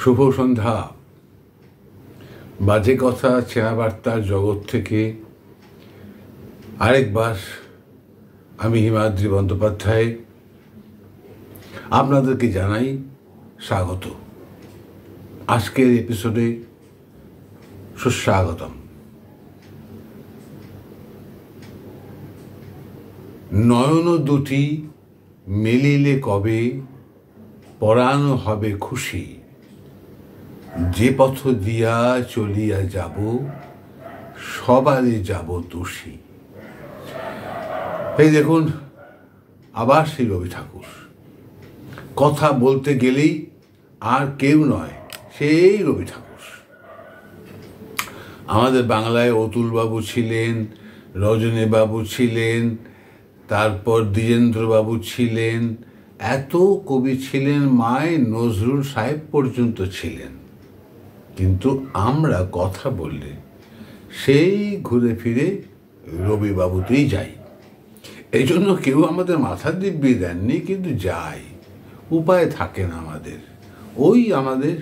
শুভ সন্ধ্যা। বাজে কথা চেনা বার্তার জগৎ থেকে আরেকবার আমি হিমাদ্রি বন্দ্যোপাধ্যায় আপনাদেরকে জানাই স্বাগত। আজকের এপিসোডে সুস্বাগতম। নয়ন দুটি মেলিলে কবে, পরাণ হবে খুশি, যে পথ দিয়া চলিয়া যাব, সবারে যাব তুষি। এই দেখুন, আবার সেই রবি ঠাকুর। কথা বলতে গেলেই আর কেউ নয়, সেই রবি ঠাকুর। আমাদের বাংলায় অতুলবাবু ছিলেন, রজনীবাবু ছিলেন, তারপর দ্বিজেন্দ্রবাবু ছিলেন, এত কবি ছিলেন, মায় নজরুল সাহেব পর্যন্ত ছিলেন। কিন্তু আমরা কথা বললে সেই ঘুরে ফিরে রবিবাবুতেই যাই। এই জন্য কেউ আমাদের মাথা দিব্যি দেননি, কিন্তু যাই, উপায় থাকে না আমাদের। ওই আমাদের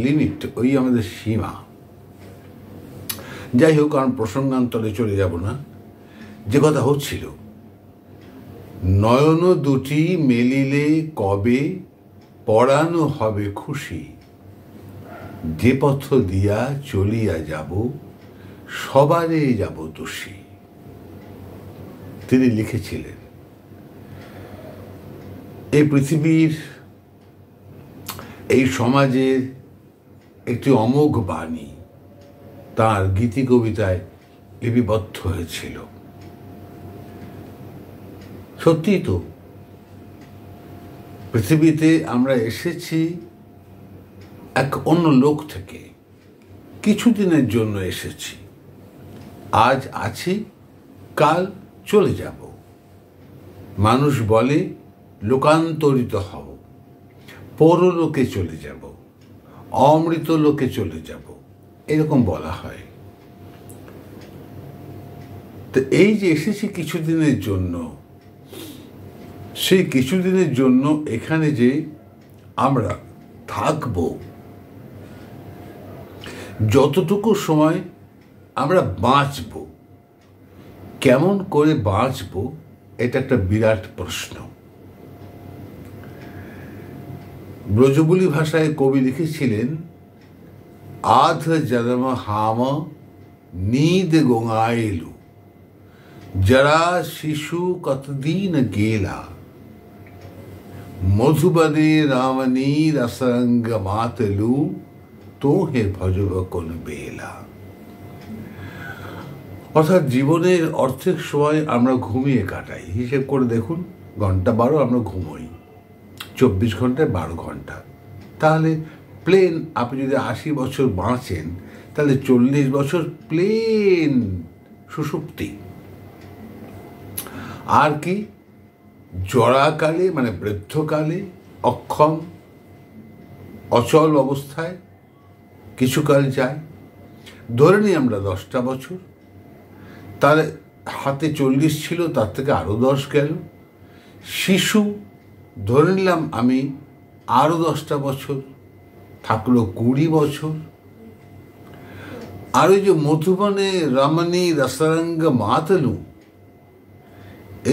লিমিট, ওই আমাদের সীমা। যাই হোক, কারণ প্রসঙ্গান্তরে চলে যাব না। যে কথা হচ্ছিল, নয়ন দুটি মেলিলে কবে, পরাণ হবে খুশি, যে পথ দিয়া চলিয়া যাব, সবারে যাব তুষি। তিনি লিখেছিলেন। এই পৃথিবীর, এই সমাজের একটি অমোঘ বাণী তাঁর গীতি কবিতায় লিপিবদ্ধ হয়েছিল। সত্যি তো, পৃথিবীতে আমরা এসেছি এক অন্য লোক থেকে, কিছুদিনের জন্য এসেছি। আজ আছি, কাল চলে যাব। মানুষ বলে লোকান্তরিত হব, পরলোকে চলে যাব, অমৃত লোকে চলে যাব, এরকম বলা হয়। তো এই যে এসেছি কিছুদিনের জন্য, সেই কিছুদিনের জন্য এখানে যে আমরা থাকব, যতটুকু সময় আমরা বাঁচব, কেমন করে বাঁচব, এটা একটা বিরাট প্রশ্ন। ব্রজবুলি ভাষায় কবি লিখেছিলেন, আধ জন্ম হাম নীদ গোঙাইলু, যারা শিশু কতদিন গেলা, মধুবনে রামনী রসরঙ্গ মাতলু, তো হে ভজব কোন বেলা। অর্থাৎ জীবনের অর্ধেক সময় আমরা ঘুমিয়ে কাটাই। হিসেব করে দেখুন, ঘন্টা 12 আমরা ঘুমোই, 24 ঘন্টায় 12 ঘন্টা। তাহলে প্লেন, আপনি যদি 80 বছর বাঁচেন, তাহলে 40 বছর প্লেন সুষুপ্তি। আর কি জরাকালে, মানে বৃদ্ধকালে, অক্ষম অচল অবস্থায় কিছুকাল যায়। ধরে নিই আমরা 10টা বছর, তার হাতে 40 ছিল, তার থেকে আরো 10 গেল। শিশু ধরে নিলাম আমি, আরো 10টা বছর, থাকলো 20 বছর। আর ওই যে মধুবনে রমণী রসরঙ্গ মাতলু,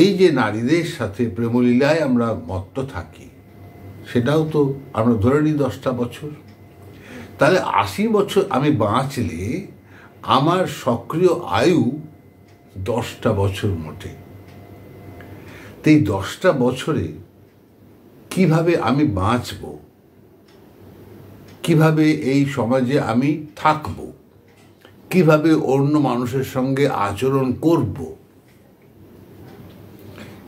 এই যে নারীদের সাথে প্রেমলীলায় আমরা মত্ত থাকি, সেটাও তো আমরা ধরে নিই 10টা বছর। তাহলে 80 বছর আমি বাঁচলে আমার সক্রিয় আয়ু 10টা বছর মোটে। তো এই 10টা বছরে কিভাবে আমি বাঁচব, কিভাবে এই সমাজে আমি থাকব, কিভাবে অন্য মানুষের সঙ্গে আচরণ করব,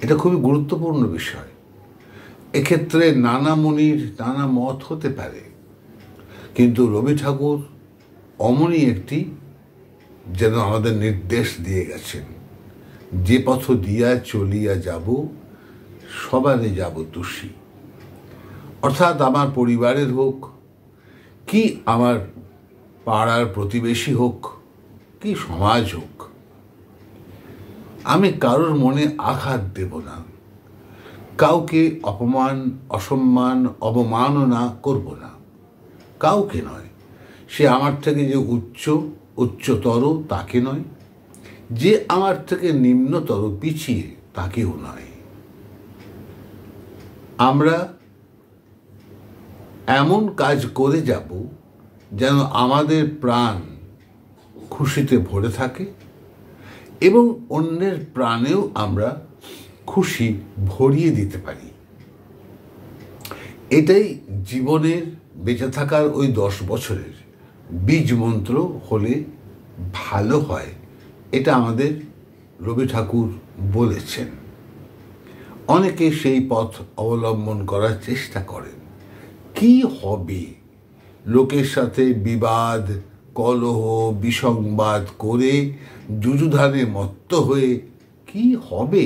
এটা খুবই গুরুত্বপূর্ণ বিষয়। এক্ষেত্রে নানা মুনির নানা মত হতে পারে, কিন্তু রবি ঠাকুর অমনি একটি যেন আমাদের নির্দেশ দিয়ে গেছেন, যে পথ দিয়া চলিয়া যাব, সবারে যাব তুষি। অর্থাৎ আমার পরিবারের হোক, কি আমার পাড়ার প্রতিবেশী হোক, কি সমাজ হোক, আমি কারোর মনে আঘাত দেব না, কাউকে অপমান, অসম্মান, অবমাননা করব না, কাউকে নয়। সে আমার থেকে যে উচ্চতর তাকে নয়, যে আমার থেকে নিম্নতর পিছিয়ে তাকেও নয়। আমরা এমন কাজ করে যাব যেন আমাদের প্রাণ খুশিতে ভরে থাকে এবং অন্যের প্রাণেও আমরা খুশি ভরিয়ে দিতে পারি। এটাই জীবনের বেঁচে থাকার ওই 10 বছরের বীজ মন্ত্র হলে ভালো হয়, এটা আমাদের রবি ঠাকুর বলেছেন। অনেকে সেই পথ অবলম্বন করার চেষ্টা করেন। কি হবে? লোকের সাথে বিবাদ, কলহ, বিসংবাদ করে যুযুধানে মত্ত হয়ে কি হবে?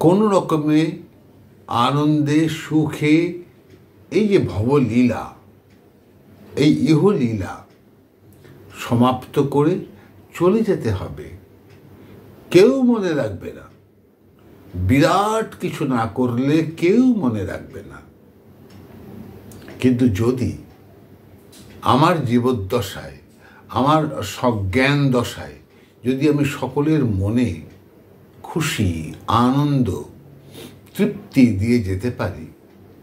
কোনো রকমে আনন্দে সুখে এই যে ভবলীলা, এই ইহলীলা সমাপ্ত করে চলে যেতে হবে। কেউ মনে রাখবে না, বিরাট কিছু না করলে কেউ মনে রাখবে না। কিন্তু যদি আমার জীবদ্দশায়, আমার সজ্ঞান দশায় যদি আমি সকলের মনে খুশি, আনন্দ, তৃপ্তি দিয়ে যেতে পারি,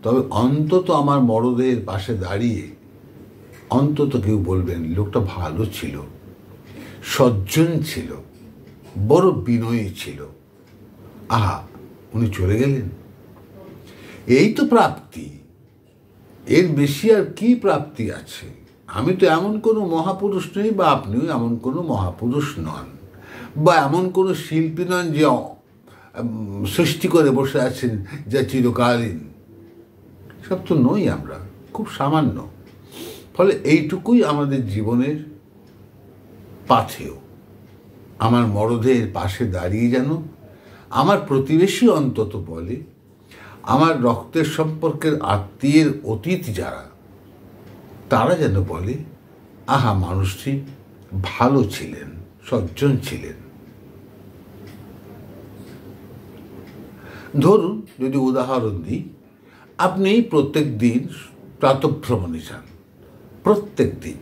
তবে অন্তত আমার মরদের পাশে দাঁড়িয়ে অন্তত কেউ বলবেন লোকটা ভালো ছিল, সজ্জন ছিল, বড় বিনয়ী ছিল। আহা, উনি চলে গেলেন, এই তো প্রাপ্তি। এর বেশি আর কি প্রাপ্তি আছে? আমি তো এমন কোনো মহাপুরুষ নই, বা আপনিও এমন কোনো মহাপুরুষ নন, বা এমন কোনো শিল্পী নন যে সৃষ্টি করে বসে আছেন যা চিরকালীন। সব তো নই, আমরা খুব সামান্য। ফলে এইটুকুই আমাদের জীবনের পাথেয়। আমার মরদের পাশে দাঁড়িয়ে যেন আমার প্রতিবেশী অন্তত বলে, আমার রক্তের সম্পর্কের আত্মীয়ের অতীত যারা, তারা যেন বলে, আহা, মানুষটি ভালো ছিলেন, সজ্জন ছিলেন। ধরুন, যদি উদাহরণ দিই, আপনি প্রত্যেক দিন প্রাতঃভ্রমণে যান, প্রত্যেক দিন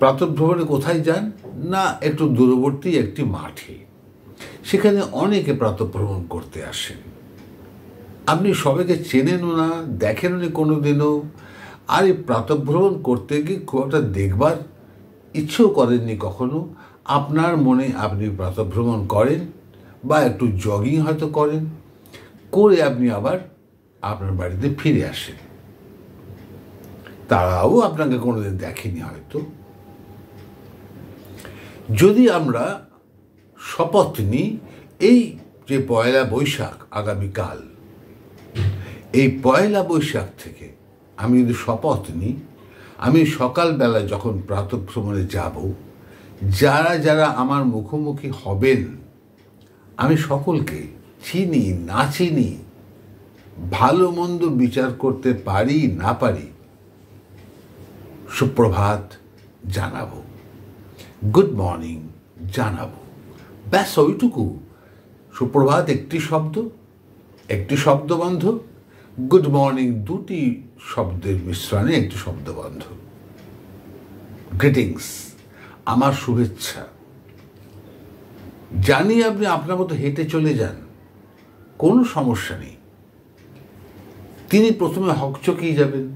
প্রাতঃভ্রমণে কোথায় যান না, একটু দূরবর্তী একটি মাঠে। সেখানে অনেকে প্রাতঃভ্রমণ করতে আসেন। আপনি সবাইকে চেনেনও না, দেখেনও নি কোনোদিনও। আর এই প্রাতঃভ্রমণ করতে গিয়ে খুব একটা দেখবার ইচ্ছেও করেননি কখনো। আপনার মনে আপনি প্রাতঃভ্রমণ করেন, বা একটু জগিং হয়তো করেন, করে আপনি আবার আপনার বাড়িতে ফিরে আসেন। তারাও আপনাকে কোনোদিন দেখেনি হয়তো। যদি আমরা শপথ নিই, এই যে পয়লা বৈশাখ আগামীকাল, এই পয়লা বৈশাখ থেকে আমি যদি শপথ নিই, আমি সকালবেলা যখন প্রাতঃভ্রমণে যাব, যারা যারা আমার মুখোমুখি হবেন, আমি সকলকে চিনি না চিনি, ভালো মন্দ বিচার করতে পারি না পারি, সুপ্রভাত জানাবো, গুড মর্নিং জানাবো। ব্যাস ওইটুকু। সুপ্রভাত একটি শব্দ, একটি শব্দবন্ধ, গুড মর্নিং দুটি শব্দের মিশ্রণে একটি শব্দবন্ধ। গ্রিটিংস, আমার শুভেচ্ছা। জানি আপনি আপনার মতো হেঁটে চলে যান, কোনো সমস্যা নেই। তিনি প্রথমে হকচকিয়ে যাবেন,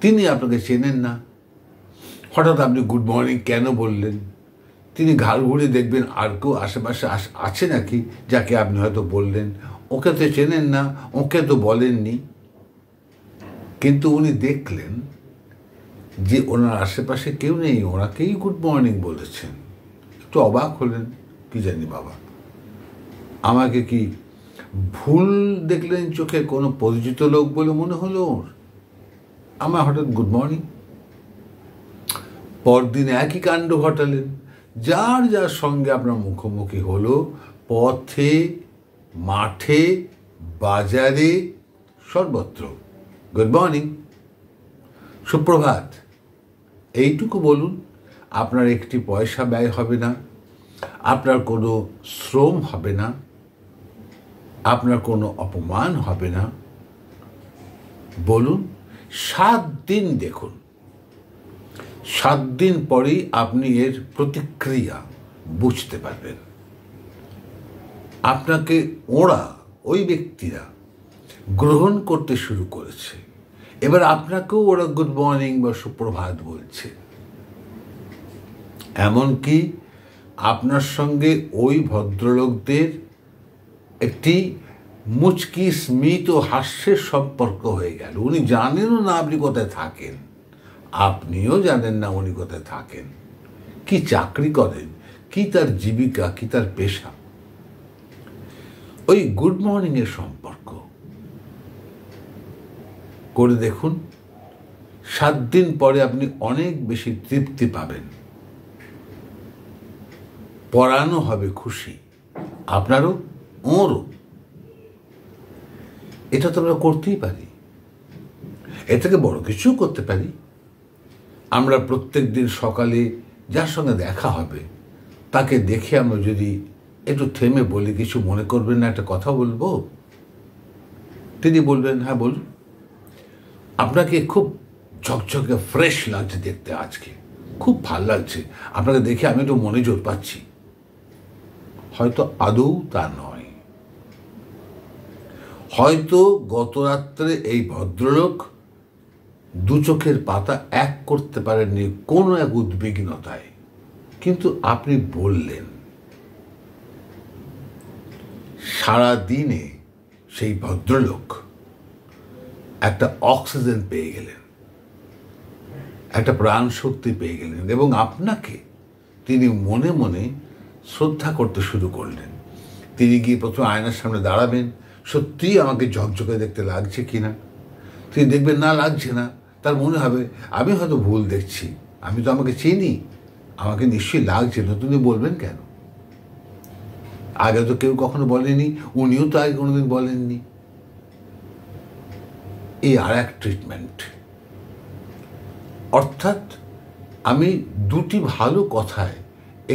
তিনি আপনাকে চেনেন না। হঠাৎ আপনি গুড মর্নিং কেন বললেন? তিনি ঘাড় ঘুরে দেখবেন আর কেউ আশেপাশে আছে নাকি যাকে আপনি হয়তো বললেন। ওকে তো চেনেন না, ওকে তো বলেননি, কিন্তু উনি দেখলেন যে ওনার আশেপাশে কেউ নেই, ওনাকেই গুড মর্নিং বলেছেন। একটু অবাক হলেন, কি জানি বাবা, আমাকে কি ভুল দেখলেন চোখে? কোনো পরিচিত লোক বলে মনে হলো ওর, আমার হঠাৎ গুড মর্নিং। পরদিন একই কাণ্ড ঘটালেন। যার যার সঙ্গে আপনার মুখোমুখি হলো, পথে, মাঠে, বাজারে, সর্বত্র গুড মর্নিং, সুপ্রভাত, এইটুকু বলুন। আপনার একটি পয়সা ব্যয় হবে না, আপনার কোনো শ্রম হবে না, আপনার কোনো অপমান হবে না। বলুন, 7 দিন দেখুন, 7 দিন পরেই আপনি এর প্রতিক্রিয়া বুঝতে পারবেন। আপনাকে ওই ব্যক্তিরা গ্রহণ করতে শুরু করেছে। এবার আপনাকেও ওরা গুড মর্নিং বা সুপ্রভাত বলছে। এমনকি আপনার সঙ্গে ওই ভদ্রলোকদের একটি মুচকি স্মিত হাস্যের সম্পর্ক হয়ে গেল। উনি জানেনও না আপনি কোথায় থাকেন, আপনিও জানেন না উনি কোথায় থাকেন, কি চাকরি করেন, কি তার জীবিকা, কি তার পেশা। ওই গুড মর্নিং এর সম্পর্ক করে দেখুন, 7 দিন পরে আপনি অনেক বেশি তৃপ্তি পাবেন। পরানো হবে খুশি, আপনারও ওরও। এটা তো আমরা করতেই পারি, এর থেকে বড় কিছু করতে পারি। আমরা প্রত্যেক দিন সকালে যার সঙ্গে দেখা হবে তাকে দেখে আমরা যদি একটু থেমে বলি, কিছু মনে করবেন না, একটা কথা বলবো, তিনি বলবেন হ্যাঁ বলুন, আপনাকে খুব ঝকঝকে ফ্রেশ লাগছে দেখতে, আজকে খুব ভাল লাগছে, আপনাকে দেখে আমি একটু মনে জোর পাচ্ছি। হয়তো আদৌ তা নয়, হয়তো গত রাত্রে এই ভদ্রলোক 2 চোখের পাতা এক করতে পারেননি কোনো এক উদ্বিগ্নতায়, কিন্তু আপনি বললেন। সারা দিনে সেই ভদ্রলোক একটা অক্সিজেন পেয়ে গেলেন, একটা প্রাণ শক্তি পেয়ে গেলেন, এবং আপনাকে তিনি মনে মনে শ্রদ্ধা করতে শুরু করলেন। তিনি গিয়ে প্রথমে আয়নার সামনে দাঁড়াবেন, সত্যিই আমাকে ঝকঝকে দেখতে লাগছে কিনা। তিনি দেখবেন না, লাগছে না, তার মনে হবে আমি হয়তো ভুল দেখছি, আমি তো আমাকে চিনি, আমাকে নিশ্চয়ই লাগছে না। তিনি বলবেন কেন? আগে তো কেউ কখনো বলেনি, উনিও তো আগে কোনোদিন বলেননি। এই আর এক ট্রিটমেন্ট। অর্থাৎ আমি 2টি ভালো কথায়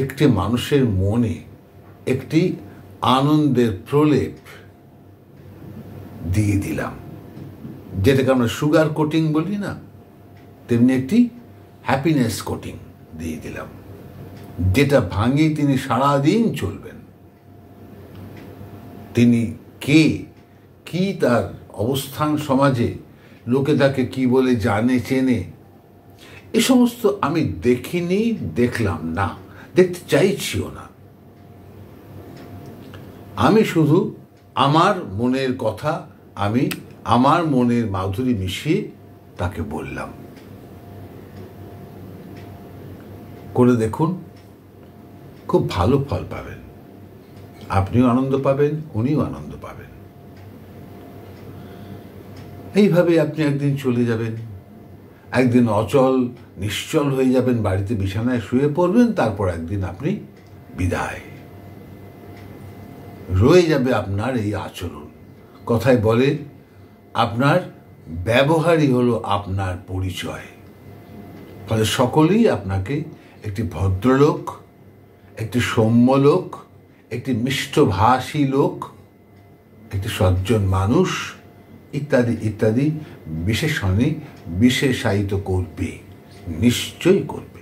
একটি মানুষের মনে একটি আনন্দের প্রলেপ দিয়ে দিলাম, যেটাকে আমরা সুগার কোটিং বলি না, তেমনি একটি হ্যাপিনেস কোটিং দিয়ে দিলাম, যেটা ভাঙে তিনি সারাদিন চলবেন। তিনি কে, কি তার অবস্থান সমাজে, লোকে তাকে কি বলে জানে চেনে, এ সমস্ত আমি দেখিনি, দেখলাম না, দেখতে চাইছিও না। আমি শুধু আমার মনের কথা, আমি আমার মনের মাধুরী মিশিয়ে তাকে বললাম। করে দেখুন, খুব ভালো ফল পাবেন, আপনিও আনন্দ পাবেন, উনিও আনন্দ পাবেন। এইভাবে আপনি একদিন চলে যাবেন, একদিন অচল নিশ্চল হয়ে যাবেন, বাড়িতে বিছানায় শুয়ে পড়বেন, তারপর একদিন আপনি বিদায়। রয়ে যাবে আপনার এই আচরণ। কথায় বলে, আপনার ব্যবহারই হলো আপনার পরিচয়। ফলে সকলেই আপনাকে একটি ভদ্রলোক, একটি সৌম্য লোক, একটি মিষ্টভাষী লোক, একটি সজ্জন মানুষ ইত্যাদি ইত্যাদি বিশেষণে বিশেষায়িত করবে, নিশ্চয়ই করবে।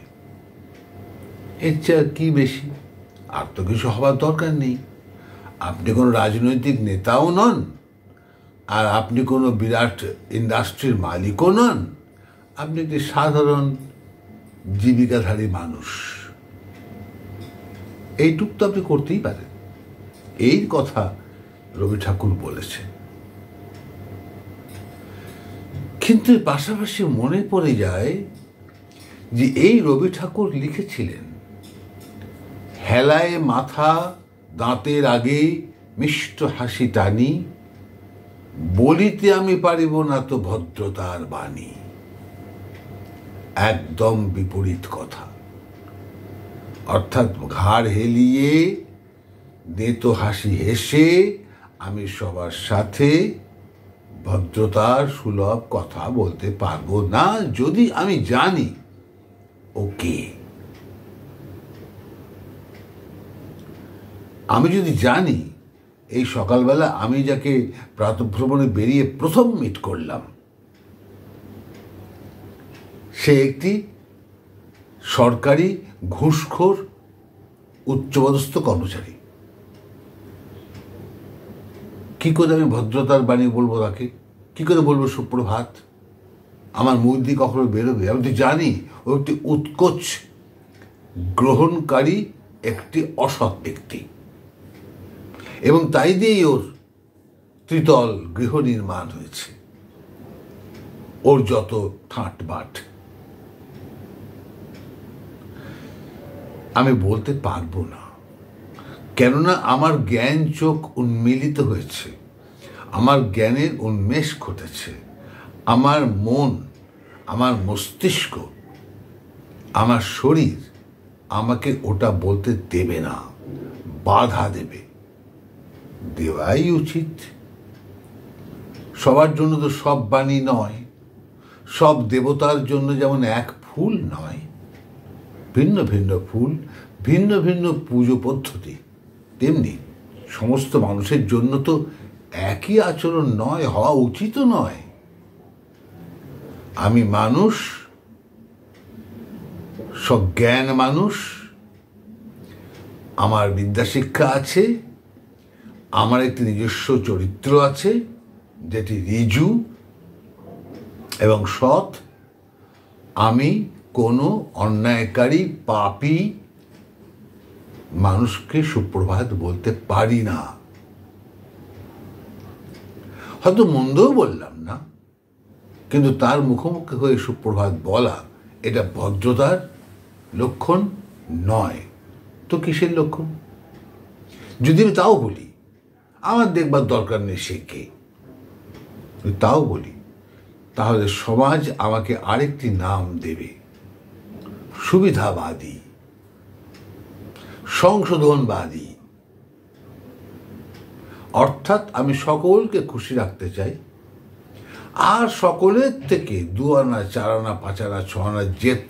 এর চেয়ে কি বেশি? আর তো কিছু হবার দরকার নেই। আপনি কোনো রাজনৈতিক নেতাও নন, আর আপনি কোনো বিরাট ইন্ডাস্ট্রির মালিকও নন, আপনি একটি সাধারণ জীবিকাধারী মানুষ। এইটুক তো আপনি করতেই পারেন। এই কথা রবি ঠাকুর বলেছেন। কিন্তু পাশাপাশি মনে পড়ে যায় যে এই রবি ঠাকুর লিখেছিলেন, হেলায় মাথা দাঁতের আগে মিষ্ট হাসি টানি, বলিতে আমি পারিব না তো ভদ্রতার বাণী। একদম বিপরীত কথা। অর্থাৎ ঘাড় হেলিয়ে নেতো হাসি হেসে আমি সবার সাথে ভদ্রতার সুলভ কথা বলতে পারবো না, যদি আমি জানি ওকে। আমি যদি জানি এই সকালবেলা আমি যাকে প্রাতঃভ্রমণে বেরিয়ে প্রথম মিট করলাম, সে একটি সরকারি ঘুষখোর উচ্চপদস্থ কর্মচারী। কি করে আমি ভদ্রতার বাণী বলবো তাকে? কি করে বলবো সুপ্রভাত? আমার মুখ দিয়ে কখনো বেরোবে? আমি তো জানি ও একটি উৎকোচ গ্রহণকারী একটি অসৎ ব্যক্তি, এবং তাই দিয়েই ওর ত্রিতল গৃহ নির্মাণ হয়েছে। ওর যত ঠাঁট বাট আমি বলতে পারবো না, কেননা আমার জ্ঞান চোখ উন্মিলিত হয়েছে, আমার জ্ঞানের উন্মেষ ঘটেছে। আমার মন, আমার মস্তিষ্ক, আমার শরীর আমাকে ওটা বলতে দেবে না, বাধা দেবে। দেওয়াই উচিত। সবার জন্য তো সব বাণী নয়, সব দেবতার জন্য যেমন এক ফুল নয়, ভিন্ন ভিন্ন ফুল, ভিন্ন ভিন্ন পুজো পদ্ধতি, তেমনি সমস্ত মানুষের জন্য তো একই আচরণ নয়, হওয়া উচিতও নয়। আমি মানুষ, সজ্ঞান মানুষ, আমার বিদ্যাশিক্ষা আছে, আমার একটি নিজস্ব চরিত্র আছে যেটি ঋজু এবং সৎ। আমি কোনো অন্যায়কারী পাপী মানুষকে সুপ্রভাত বলতে পারি না। হয়তো মন্দও বললাম না, কিন্তু তার মুখোমুখি হয়ে সুপ্রভাত বলা এটা ভদ্রতার লক্ষণ নয় তো কিসের লক্ষণ? যদি আমি তাও বলি, আমার দেখবার দরকার নেই সে কে, তাও বলি, তাহলে সমাজ আমাকে আরেকটি নাম দেবে, সুবিধাবাদী, সংশোধনবাদী। অর্থাৎ আমি সকলকে খুশি রাখতে চাই, আর সকলের থেকে 2 আনা 4 আনা 5 আনা 6 আনা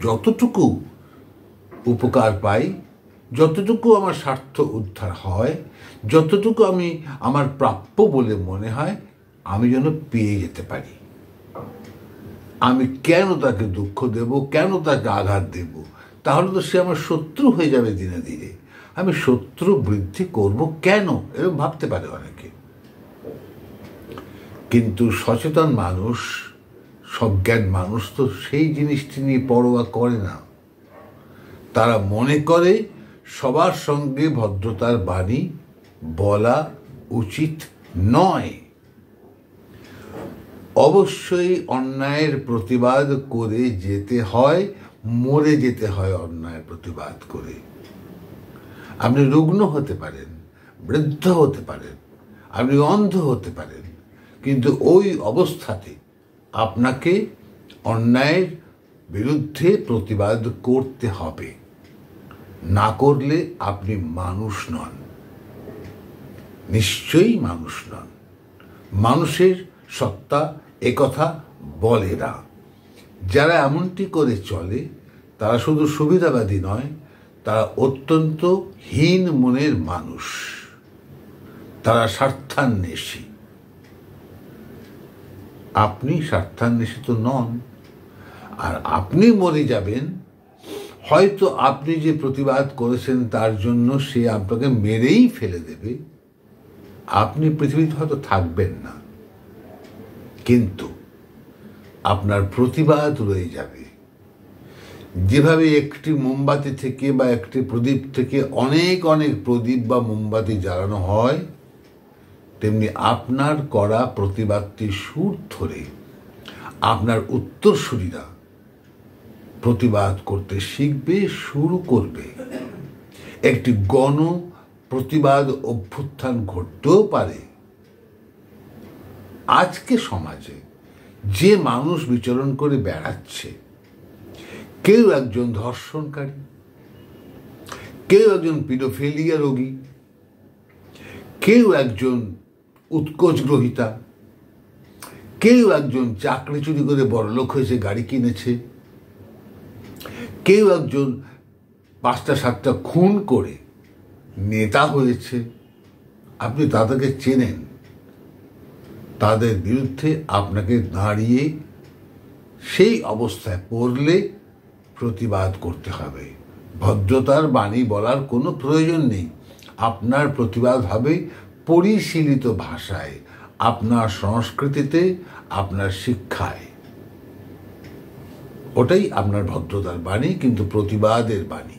যতটুকু উপকার পাই, যতটুকু আমার স্বার্থ উদ্ধার হয়, যতটুকু আমি আমার প্রাপ্য বলে মনে হয়, আমি যেন পেয়ে যেতে পারি। আমি কেন তাকে দুঃখ দেব, কেন তাকে আঘাত দেব? তাহলে তো সে আমার শত্রু হয়ে যাবে দিনে দিনে। আমি শত্রু বৃদ্ধি করব কেন? এরকম ভাবতে পারে অনেকে। কিন্তু সচেতন মানুষ, সজ্ঞান মানুষ তো সেই জিনিসটি নিয়ে পরোয়া করে না। তারা মনে করে সবার সঙ্গে ভদ্রতার বাণী বলা উচিত নয়। অবশ্যই অন্যায়ের প্রতিবাদ করে যেতে হয়, মরে যেতে হয় অন্যায়ের প্রতিবাদ করে। আপনি রুগ্ন হতে পারেন, বৃদ্ধ হতে পারেন, আপনি অন্ধ হতে পারেন, কিন্তু ওই অবস্থাতে আপনাকে অন্যায়ের বিরুদ্ধে প্রতিবাদ করতে হবে। না করলে আপনি মানুষ নন, নিশ্চয়ই মানুষ নন। মানুষের সত্তা একথা বলে না। যারা এমনটি করে চলে তারা শুধু সুবিধাবাদী নয়, তারা অত্যন্ত হীন মনের মানুষ, তারা স্বার্থান্বেষী। আপনি স্বার্থান্বেষী তো নন, আর আপনি মরে যাবেন, হয়তো আপনি যে প্রতিবাদ করেছেন তার জন্য সে আপনাকে মেরেই ফেলে দেবে, আপনি পৃথিবীতে হয়তো থাকবেন না, কিন্তু আপনার প্রতিবাদ রয়ে যাবে। যেভাবে একটি মোমবাতি থেকে বা একটি প্রদীপ থেকে অনেক অনেক প্রদীপ বা মোমবাতি জ্বালানো হয়, তেমনি আপনার করা প্রতিবাদটির সুর ধরে আপনার উত্তরসূরিরা প্রতিবাদ করতে শিখবে, শুরু করবে। একটি গণ প্রতিবাদ অভ্যুত্থান ঘটতেও পারে। আজকে সমাজে যে মানুষ বিচরণ করে বেড়াচ্ছে, কেউ একজন ধর্ষণকারী, কেউ একজন পিডোফিলিয়া রোগী, কেউ একজন উৎকোচ গ্রহিতা, কেউ একজন চাকরি চুরি করে বড়লোক হয়েছে, গাড়ি কিনেছে, কেউ একজন 5টা 7টা খুন করে নেতা হয়েছে, আপনি তাদেরকে চেনেন, তাদের বিরুদ্ধে আপনাকে দাঁড়িয়ে সেই অবস্থায় পড়লে প্রতিবাদ করতে হবে। ভদ্রতার বাণী বলার কোনো প্রয়োজন নেই। আপনার প্রতিবাদ হবে পরিশীলিত ভাষায়, আপনার সংস্কৃতিতে, আপনার শিক্ষায়। ওটাই আপনার ভদ্রতার বাণী, কিন্তু প্রতিবাদের বাণী।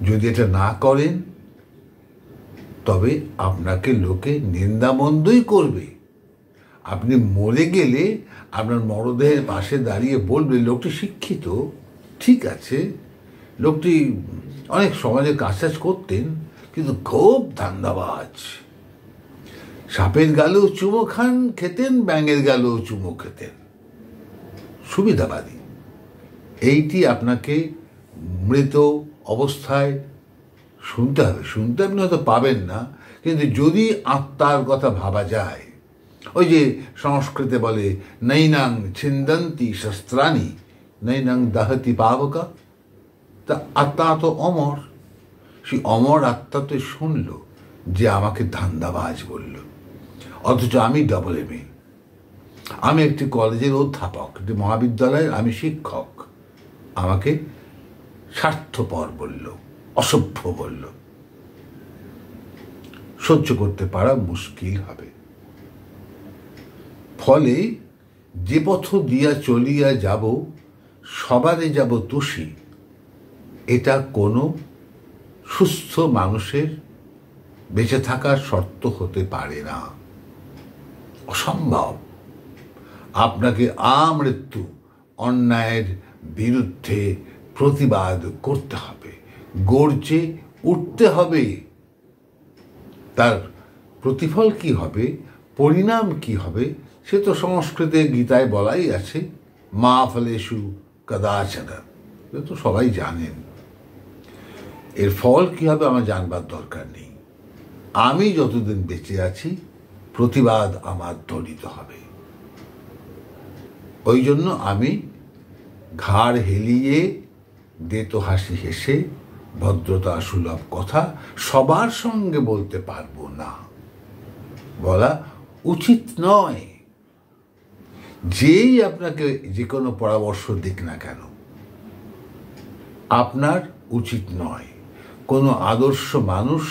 যদি এটা না করেন তবে আপনাকে লোকে নিন্দামন্দই করবে। আপনি মরে গেলে আপনার মরদেহের পাশে দাঁড়িয়ে বলবে, লোকটি শিক্ষিত, ঠিক আছে, লোকটি অনেক সমাজে কাজ করতেন, কিন্তু খুব ধান্দাবাজ। সাপের গালেও চুমো খান খেতেন, ব্যাঙের গালেও চুমো খেতেন, সুবিধাবাদী। এইটি আপনাকে মৃত অবস্থায় শুনতে হবে। শুনতে আপনি হয়তো পাবেন না, কিন্তু যদি আত্মার কথা ভাবা যায়, ওই যে সংস্কৃতে বলে নৈনাং ছিন্দন্তি শস্ত্রাণি নৈনাং দাহতি পাবকা, তা আত্মা তো অমর। সেই অমর আত্মা তো শুনল যে আমাকে ধান্দাবাজ বলল, অথচ আমি ডবল এম এ, আমি একটি কলেজের অধ্যাপক, একটি মহাবিদ্যালয়ের আমি শিক্ষক, আমাকে স্বার্থপর বলল, অসভ্য বলল। সহ্য করতে পারা মুশকিল হবে। ফলে যে পথ দিয়া চলিয়া যাব সবারে যাব তুষি, এটা কোনো সুস্থ মানুষের বেঁচে থাকার শর্ত হতে পারে না, অসম্ভব। আপনাকে আমৃত্যু অন্যায়ের বিরুদ্ধে প্রতিবাদ করতে হবে, গর্জে উঠতে হবে। তার প্রতিফল কি হবে, পরিণাম কি হবে, সে তো সংস্কৃতে গীতায় বলাই আছে, মা ফলেষু কদাচন, এটা তো সবাই জানেন। এর ফল কি হবে আমার জানবার দরকার নেই। আমি যতদিন বেঁচে আছি প্রতিবাদ আমার ধ্বনিত হবে। ওই জন্য আমি ঘাড় হেলিয়ে দেতো হাসি হেসে ভদ্রতা সুলভ কথা সবার সঙ্গে বলতে পারবো না, বলা উচিত নয়। যেই আপনাকে যে কোনো পরামর্শ দিক না কেন, আপনার উচিত নয়। কোনো আদর্শ মানুষ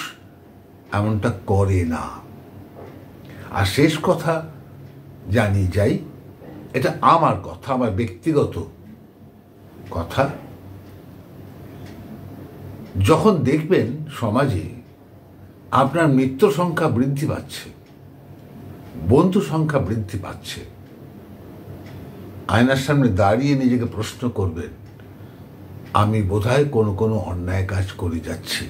এমনটা করে না। আর শেষ কথা জানি যাই, এটা আমার কথা, আমার ব্যক্তিগত কথা। যখন দেখবেন সমাজে আপনার মৃত্যু সংখ্যা বৃদ্ধি পাচ্ছে, বন্ধু সংখ্যা বৃদ্ধি পাচ্ছে, আয়নার সামনে দাঁড়িয়ে নিজেকে প্রশ্ন করবেন, আমি বোধহয় কোনো কোনো অন্যায় কাজ করে যাচ্ছি।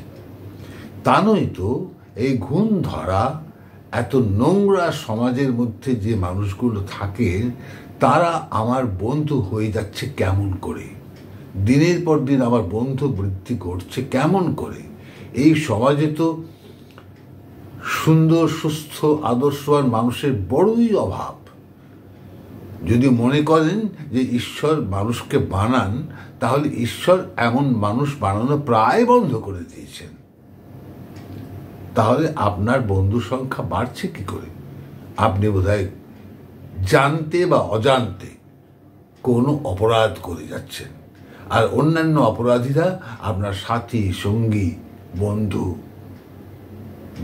তা নয় তো এই ঘুণ ধরা এত নোংরা সমাজের মধ্যে যে মানুষগুলো থাকে তারা আমার বন্ধু হয়ে যাচ্ছে কেমন করে, দিনের পর দিন আমার বন্ধু বৃদ্ধি করছে কেমন করে। এই সমাজে তো সুন্দর সুস্থ আদর্শবান মানুষের বড়ই অভাব। যদি মনে করেন যে ঈশ্বর মানুষকে বানান, তাহলে ঈশ্বর এমন মানুষ বানানো প্রায় বন্ধ করে দিয়েছেন। তাহলে আপনার বন্ধু সংখ্যা বাড়ছে কি করে? আপনি বোধহয় জানতে বা অজান্তে কোনো অপরাধ করে যাচ্ছেন, আর অন্যান্য অপরাধীরা আপনার সাথী, সঙ্গী, বন্ধু,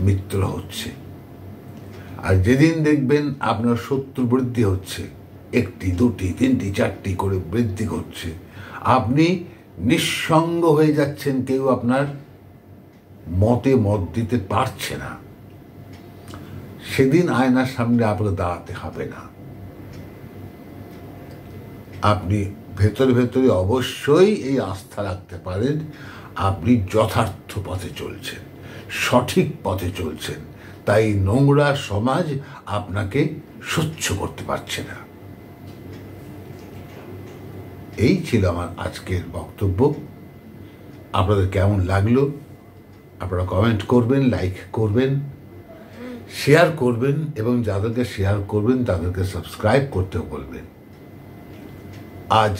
মিত্র হচ্ছে। আর যেদিন দেখবেন আপনার শত্রু বৃদ্ধি হচ্ছে, একটি, দুটি, তিনটি, চারটি করে বৃদ্ধি হচ্ছে, আপনি নিঃসঙ্গ হয়ে যাচ্ছেন, কেউ আপনার মতে মত দিতে পারছে না, সেদিন আয়নার সামনে আপনাকে দাঁড়াতে হবে না। আপনি ভেতরে ভেতরে অবশ্যই এই আস্থা রাখতে পারেন আপনি যথার্থ পথে চলছেন, সঠিক পথে চলছেন, তাই নোংরা সমাজ আপনাকে সহ্য করতে পারছে না। এই ছিল আমার আজকের বক্তব্য। আপনাদের কেমন লাগলো আপনারা কমেন্ট করবেন, লাইক করবেন, শেয়ার করবেন, এবং যাদেরকে শেয়ার করবেন তাদেরকে সাবস্ক্রাইব করতেও বলবেন। আজ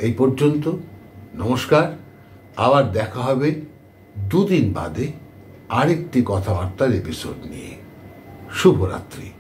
এই পর্যন্ত, নমস্কার। আবার দেখা হবে দুদিন বাদে আরেকটি কথাবার্তার এপিসোড নিয়ে। শুভরাত্রি।